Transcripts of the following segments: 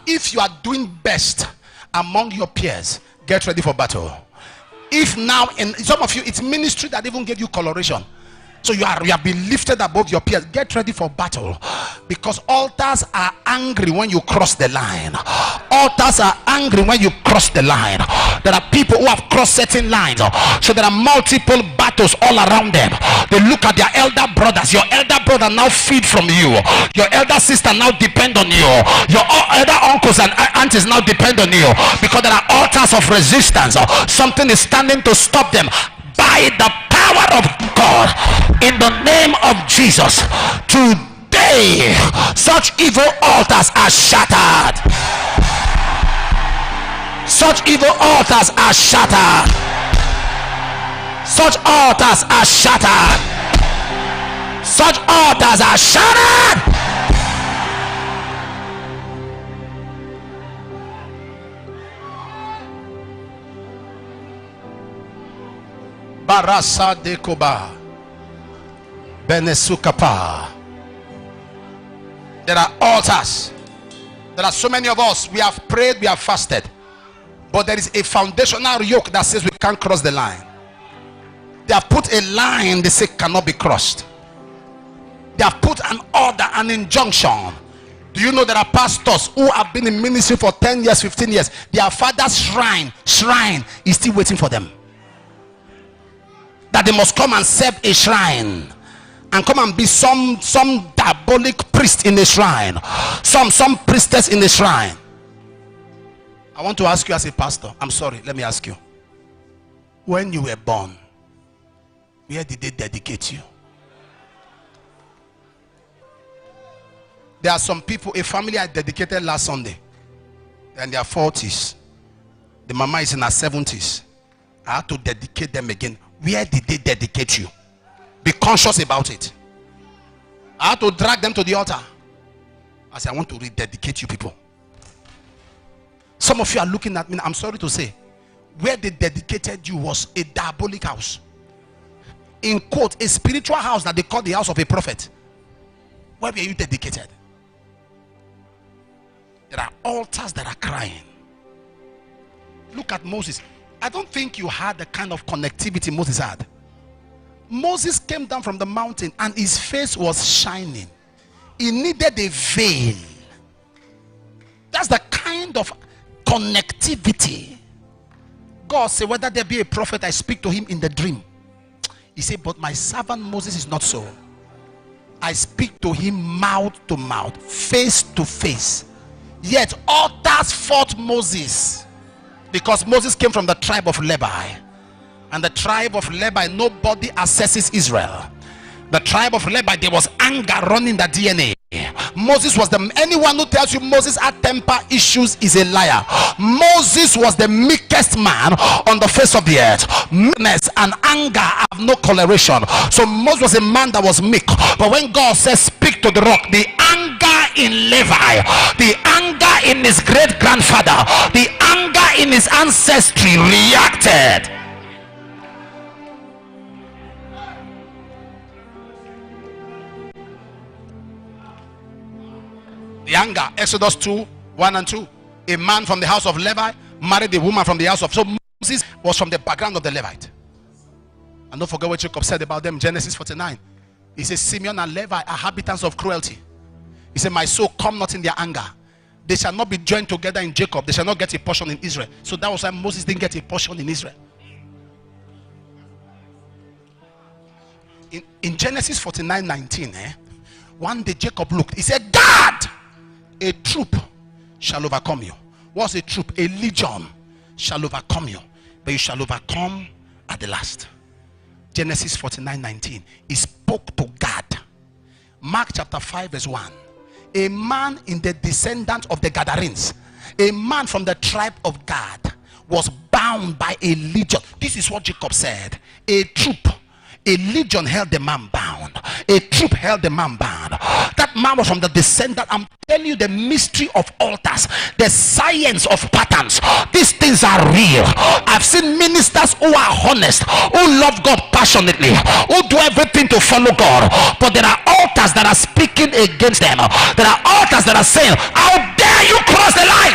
if you are doing best among your peers, get ready for battle. If now, in some of you, it's ministry that even gave you coloration, so you have been lifted above your peers, get ready for battle, because altars are angry when you cross the line. Altars are angry when you cross the line. There are people who have crossed certain lines, so there are multiple battles all around them. They look at their elder brothers. Your elder brother now feed from you. Your elder sister now depend on you. Your elder uncles and aunties now depend on you, because there are altars of resistance. Something is standing to stop them. By the power of God, in the name of Jesus, today such evil altars are shattered. Such evil altars are shattered. Such altars are shattered. Such altars are shattered. Barasa Dekoba Benesukapa. There are altars. There are so many of us. We have prayed, we have fasted, but there is a foundational yoke that says we can't cross the line. They have put a line they say cannot be crossed. They have put an order, an injunction. Do you know there are pastors who have been in ministry for 10 years, 15 years? Their father's shrine is still waiting for them, that they must come and serve a shrine, and come and be some diabolic priest in the shrine, some priestess in the shrine. I want to ask you as a pastor, I'm sorry, let me ask you, when you were born, where did they dedicate you? There are some people, a family I dedicated last Sunday, they're in their 40s, the mama is in her 70s. I had to dedicate them again. Where did they dedicate you? Be conscious about it. I had to drag them to the altar. I said, I want to rededicate you people. Some of you are looking at me, I'm sorry to say, where they dedicated you was a diabolic house. In quote, a spiritual house that they call the house of a prophet. Where were you dedicated? There are altars that are crying. Look at Moses. I don't think you had the kind of connectivity Moses had. Moses came down from the mountain and his face was shining. He needed a veil. That's the kind of connectivity. God said, whether there be a prophet, I speak to him in the dream. He said, but my servant Moses is not so. I speak to him mouth to mouth, face to face. Yet altars fought Moses, because Moses came from the tribe of Levi, and the tribe of Levi, nobody assesses Israel. The tribe of Levi, there was anger running the DNA. Moses was anyone who tells you Moses had temper issues is a liar. Moses was the meekest man on the face of the earth. Meekness and anger have no correlation. So Moses was a man that was meek, but when God says speak to the rock, the anger in Levi, the anger in his great grandfather, the anger in his ancestry reacted. The anger, Exodus 2:1-2. A man from the house of Levi married a woman from the house of. So Moses was from the background of the Levite. And don't forget what Jacob said about them, Genesis 49. He says, Simeon and Levi are habitants of cruelty. He said, my soul, come not in their anger. They shall not be joined together in Jacob. They shall not get a portion in Israel. So that was why Moses didn't get a portion in Israel. In Genesis 49:19, one day Jacob looked. He said, God, a troop shall overcome you. What's a troop? A legion shall overcome you, but you shall overcome at the last. Genesis 49:19. He spoke to God. Mark chapter 5:1. A man in the descendant of the Gadarenes, a man from the tribe of Gad, was bound by a legion. This is what Jacob said. A troop, a legion held the man bound. A troop held the man bound. That man was from the descendant. I'm telling you the mystery of altars, the science of patterns. These things are real. I've seen ministers who are honest, who love God passionately, who do everything to follow God, but there are altars that are speaking against them. There are altars that are saying, how dare you cross the line?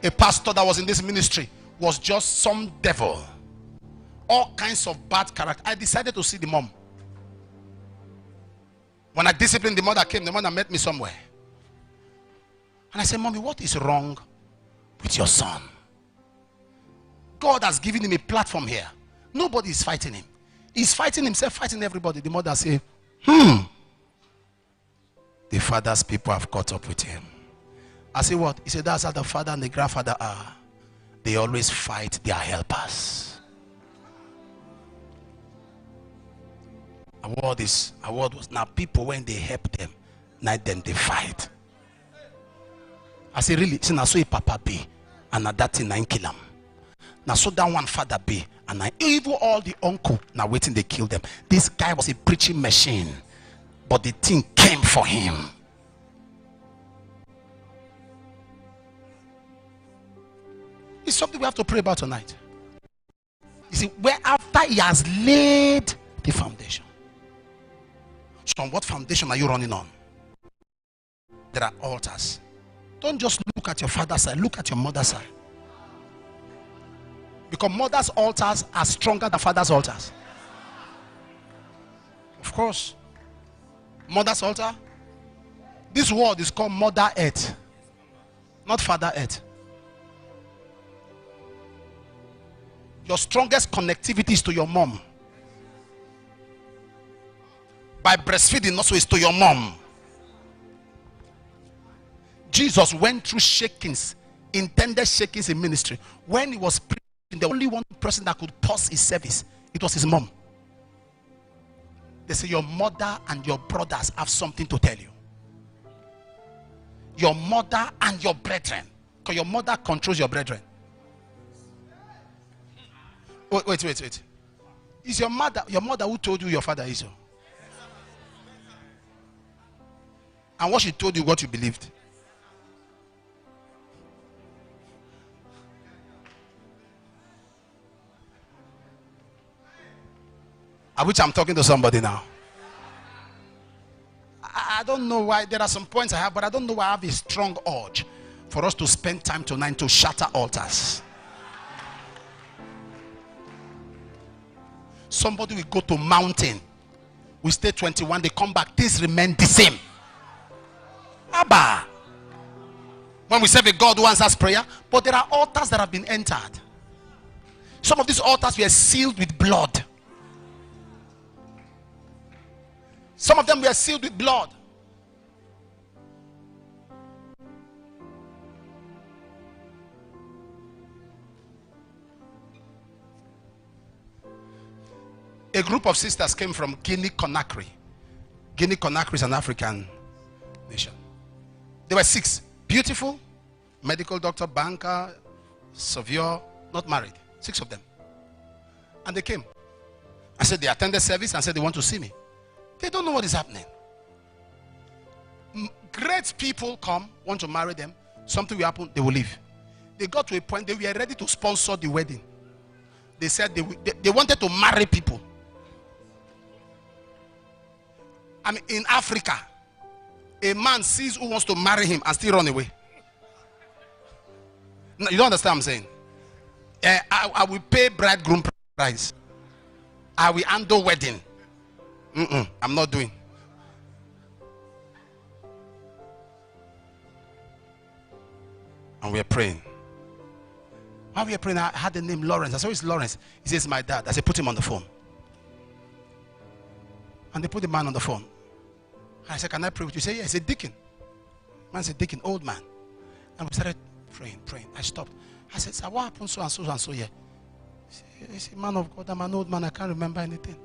A pastor that was in this ministry was just some devil. All kinds of bad character. I decided to see the mom. When I disciplined, the mother came. The mother met me somewhere. And I said, Mommy, what is wrong with your son? God has given him a platform here. Nobody is fighting him. He's fighting himself, fighting everybody. The mother said, the father's people have caught up with him. I said, what? He said, that's how the father and the grandfather are. They always fight their helpers. Award was now people, when they help them, now then they fight. I say, really? Say, now so a papa be, and now that thing 9 kill him. Now so that one father be, and I even all the uncle now waiting they kill them. This guy was a preaching machine, but the thing came for him. It's something we have to pray about tonight. You see, where after he has laid the foundation. So on what foundation are you running on? There are altars. Don't just look at your father's side, look at your mother's side. Because mother's altars are stronger than father's altars. Of course. Mother's altar. This word is called Mother Earth, not Father Earth. Your strongest connectivity is to your mom. By breastfeeding also is to your mom. Jesus went through shakings, intended shakings in ministry. When he was preaching, the only one person that could pause his service, it was his mom. They say your mother and your brothers have something to tell you. Your mother and your brethren. Because your mother controls your brethren. Wait. Is your mother who told you your father is? And what she told you, what you believed? I wish I'm talking to somebody now. I don't know why. There are some points I have, but I don't know why I have a strong urge for us to spend time tonight to shatter altars. Somebody will go to mountain. We stay 21, they come back, things remain the same. Abba. When we serve a God who answers prayer, but there are altars that have been entered. Some of these altars were sealed with blood. Some of them were sealed with blood. A group of sisters came from Guinea-Conakry. Guinea-Conakry is an African nation. There were 6. Beautiful, medical doctor, banker, surveyor, not married. 6 of them. And they came. I said they attended service and said they want to see me. They don't know what is happening. Great people come, want to marry them. Something will happen, they will leave. They got to a point, they were ready to sponsor the wedding. They said they wanted to marry people. I mean, in Africa, a man sees who wants to marry him and still run away. No, you don't understand what I'm saying? I will pay bridegroom price. I will handle wedding. I'm not doing. And we are praying. While we are praying, I had the name Lawrence. I said, it's Lawrence. He says, my dad. I said, put him on the phone. And they put the man on the phone. I said, can I pray with you? He said, yeah. I said, Deacon. Man said, Deacon, old man. And we started praying. I stopped. I said, sir, what happened so and so and so here? He said, man of God, I'm an old man. I can't remember anything.